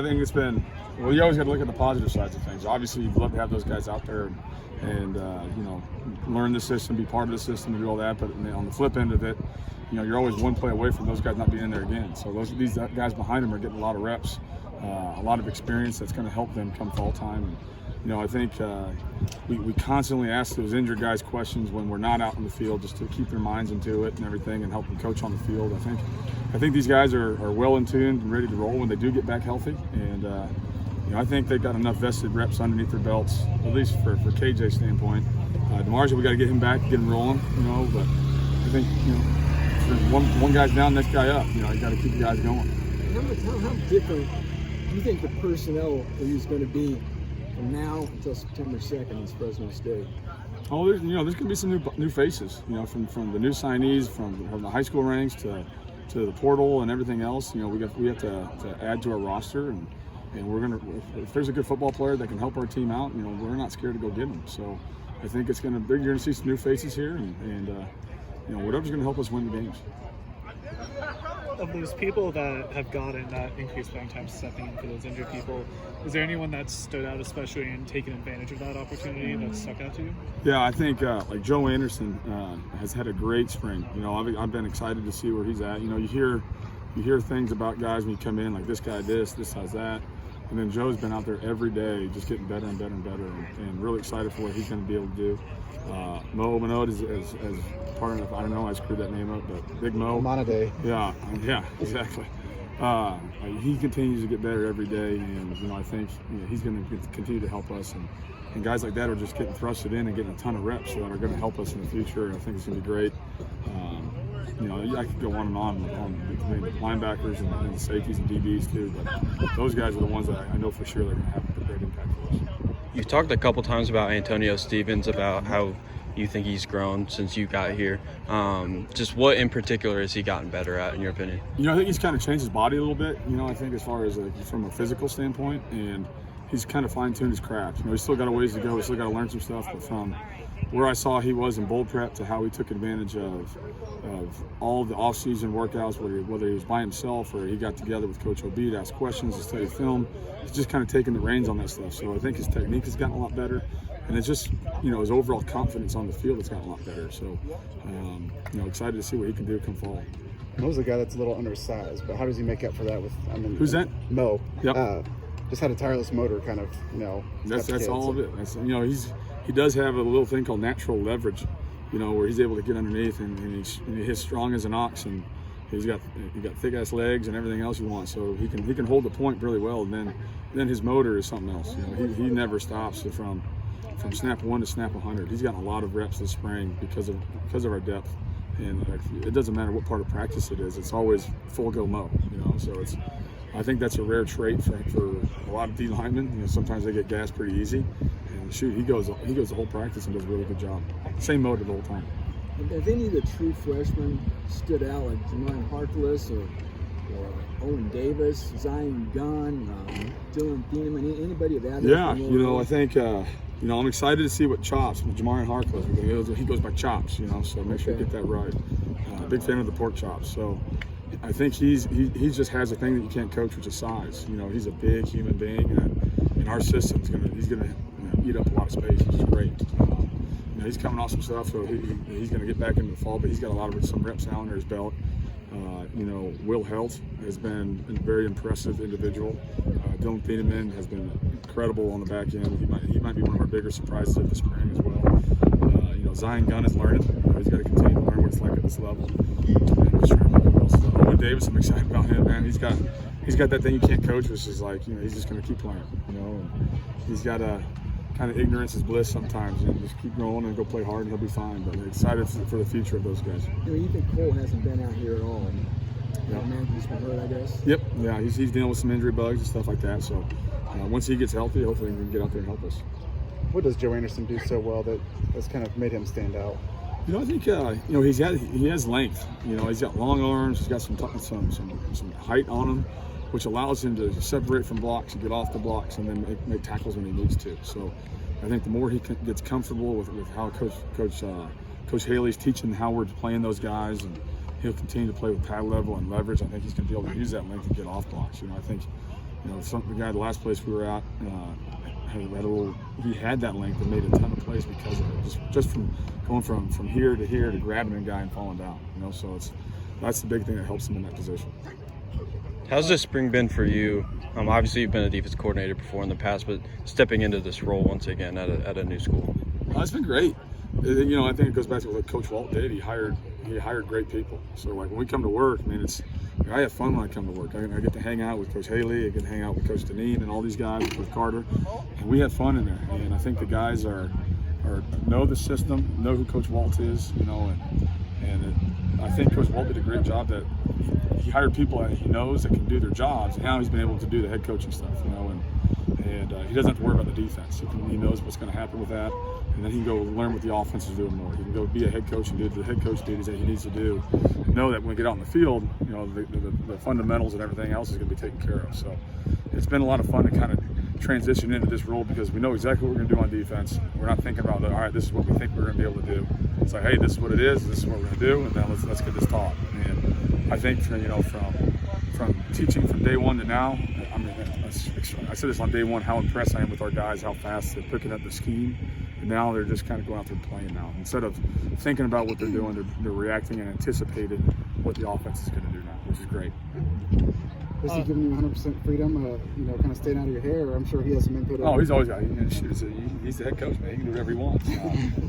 think it's been, well, you always got to look at the positive sides of things. Obviously, you'd love to have those guys out there and you know, learn the system, be part of the system, and do all that. But on the flip end of it, you know, you're always one play away from those guys not being in there again. So these guys behind them are getting a lot of reps, a lot of experience that's going to help them come fall time. And, you know, I think we constantly ask those injured guys questions when we're not out in the field, just to keep their minds into it and everything, and help them coach on the field. I think these guys are well in tune and ready to roll when they do get back healthy. And you know, I think they've got enough vested reps underneath their belts, at least for KJ's standpoint. DeMarge, we got to get him back, get him rolling, you know. But I think, you know, one guy's down, next guy up. You know, you got to keep the guys going. How different do you think the personnel is going to be from now until September 2nd in Fresno State? Oh, there's going to be some new faces. You know, from the new signees, from the high school ranks to the portal and everything else. You know, we have to add to our roster, and we're gonna, if there's a good football player that can help our team out, you know, we're not scared to go get them. So I think you're going to see some new faces here, and you know, whatever's going to help us win the games. Of those people that have gotten that increased playing time, stepping in for those injured people, is there anyone that stood out especially in taking advantage of that opportunity that stuck out to you? Yeah, I think like Joe Anderson has had a great spring. You know, I've been excited to see where he's at. You know, you hear things about guys when you come in, like this guy this has that. And then Joe's been out there every day just getting better and better and better, and really excited for what he's going to be able to do. Mo Minot is part of, I don't know, I screwed that name up, but Big Mo. Monade. Yeah, exactly. He continues to get better every day, and you know, I think, you know, he's going to continue to help us, and guys like that are just getting thrusted in and getting a ton of reps that are going to help us in the future. And I think it's going to be great. You know, I could go on between the linebackers and the safeties and DBs too, but those guys are the ones that I know for sure they're going to have a great impact for us. You've talked a couple times about Antonio Stevens, about how you think he's grown since you got here. Just what in particular has he gotten better at, in your opinion? You know, I think he's kind of changed his body a little bit, you know, I think as far as from a physical standpoint, and he's kind of fine-tuned his craft. You know, he's still got a ways to go, he's still got to learn some stuff, but from where I saw he was in bowl prep to how he took advantage of all the off-season workouts, whether he was by himself or he got together with Coach OB to ask questions and study film, he's just kind of taking the reins on that stuff. So I think his technique has gotten a lot better, and it's just, you know, his overall confidence on the field has gotten a lot better. So, you know, excited to see what he can do come fall. Mo's a guy that's a little undersized, but how does he make up for that with, I mean, who's that? Mo. Yep. Just had a tireless motor, kind of, you know. That's all of it. That's, you know, he does have a little thing called natural leverage, you know, where he's able to get underneath, and he's strong as an ox, and he got thick ass legs and everything else you want. So he can hold the point really well, and then his motor is something else. You know, he never stops from snap 1 to snap 100. He's gotten a lot of reps this spring because of our depth, and it doesn't matter what part of practice it is. It's always full go Mo, you know. So I think that's a rare trait for a lot of D linemen. You know, sometimes they get gassed pretty easy. And shoot, he goes the whole practice and does a really good job. Same motor the whole time. Have any of the true freshmen stood out, like Jamarian Harkless or Owen Davis, Zion Gunn, Dylan Thieneman, anybody of that? Yeah, you know, I think you know, I'm excited to see what Chops, Jamarian Harkless, he goes by Chops, you know, so make sure you get that right. Big fan of the pork chops. So I think he just has a thing that you can't coach, which is size. You know, he's a big human being, and in our system, he's gonna eat up a lot of space, which is great. You know, he's coming off some stuff, so he's gonna get back into the fall, but he's got a lot of some reps now under his belt. You know, Will Helt has been a very impressive individual. Dylan Thieneman has been incredible on the back end. He might be one of our bigger surprises of the spring as well. You know, Zion Gunn is learning. You know, he's got to continue to learn what it's like at this level. Owen Davis, I'm excited about him, man. He's got that thing you can't coach, which is like, you know, he's just going to keep playing. You know, and he's got a kind of ignorance is bliss sometimes. You know, just keep going and go play hard, and he'll be fine. But I'm excited for the future of those guys. You know, Ethan Cole hasn't been out here at all. Yeah, man, he's been hurt, I guess. Yep. Yeah, he's dealing with some injury bugs and stuff like that. So once he gets healthy, hopefully he can get out there and help us. What does Joe Anderson do so well that's kind of made him stand out? You know, I think you know, he has length. You know, he's got long arms. He's got some height on him, which allows him to separate from blocks and get off the blocks, and then make tackles when he needs to. So I think the more he gets comfortable with how Coach Haley's teaching how we're playing those guys, and he'll continue to play with pad level and leverage. I think he's going to be able to use that length and get off blocks. You know, I think You know, the guy, the last place we were at, he had that length and made a ton of plays because of it. Just from going from here to grabbing a guy and falling down. You know, so that's the big thing that helps him in that position. How's this spring been for you? Obviously, you've been a defense coordinator before in the past, but stepping into this role once again at a new school. It's been great. You know, I think it goes back to what Coach Walt did. He hired great people. So like when we come to work, I mean, I have fun when I come to work. I get to hang out with Coach Haley. I get to hang out with Coach Deneen and all these guys, with Carter, and we have fun in there. And I think the guys know the system, know who Coach Walt is. You know, and I think Coach Walt did a great job that he hired people that he knows that can do their jobs, and now he's been able to do the head coaching stuff. You know, and he doesn't have to worry about the defense. He knows what's going to happen with that, and then he can go learn what the offense is doing more. He can go be a head coach and do the head coach duties that he needs to do, and know that when we get out in the field, you know, the fundamentals and everything else is going to be taken care of. So it's been a lot of fun to kind of transition into this role because we know exactly what we're going to do on defense. We're not thinking about, all right, this is what we think we're going to be able to do. It's like, hey, this is what it is. This is what we're going to do, and then let's get this taught. And I think, you know, from teaching from day one to now, I mean, I said this on day one, how impressed I am with our guys, how fast they're picking up the scheme. And now they're just kind of going out there playing now. Instead of thinking about what they're doing, they're reacting and anticipating what the offense is going to do now, which is great. Is he giving you 100% freedom, you know, kind of staying out of your hair? I'm sure he has some input. Oh, he's always got. He's the head coach, man. He can do whatever he wants.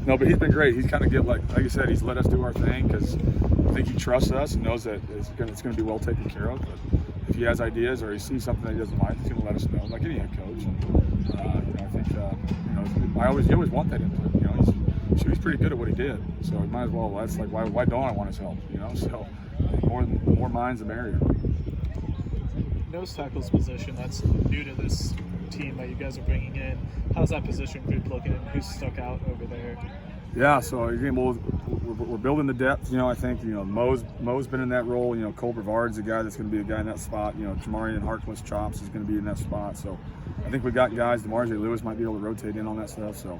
No, but he's been great. He's kind of like I said, he's let us do our thing because I think he trusts us and knows that it's going to be well taken care of. But if he has ideas or he sees something that he doesn't like, he's going to let us know, like any head coach. And, you know, I think you know, you always want that input. You know, he's pretty good at what he did, so he might as well. That's like why don't I want his help? You know, so more minds the merrier. Nose tackle's position, that's new to this team that you guys are bringing in. How's that position group looking and who's stuck out over there? Yeah, so again, we're building the depth. You know, I think, you know, Mo's been in that role. You know, Cole Brevard's the guy that's going to be a guy in that spot. You know, Jamarian Harkless Chops is going to be in that spot. So I think we got guys. DeMarge Lewis might be able to rotate in on that stuff. So,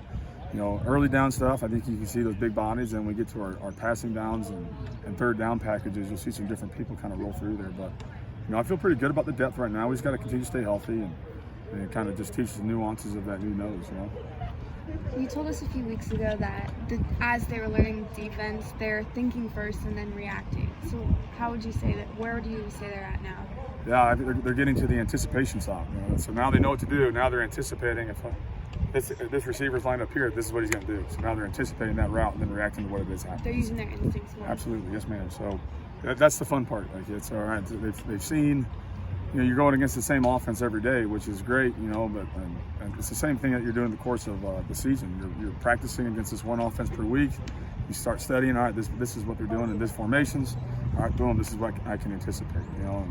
you know, early down stuff, I think you can see those big bodies. And when we get to our passing downs and third down packages, you'll see some different people kind of roll through there. But you know, I feel pretty good about the depth right now. We just got to continue to stay healthy and kind of just teach the nuances of that new nose, you know. You told us a few weeks ago that as they were learning defense, they're thinking first and then reacting. So how would you say that? Where do you say they're at now? Yeah, I think they're getting to the anticipation stop. You know? So now they know what to do. Now they're anticipating if this receiver's lined up here, this is what he's going to do. So now they're anticipating that route and then reacting to what it is happening. They're using their instincts more. Absolutely, yes, ma'am. So that's the fun part. Like, it's all right. They've seen, you know, you're going against the same offense every day, which is great, you know, but and it's the same thing that you're doing in the course of the season. You're practicing against this one offense per week. You start studying, all right, this is what they're doing in this formations. All right, boom, this is what I can anticipate, you know,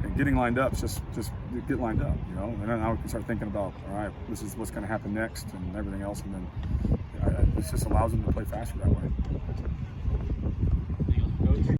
and getting lined up, just get lined up, you know, and then now we can start thinking about, all right, this is what's going to happen next and everything else, and then it just allows them to play faster that way.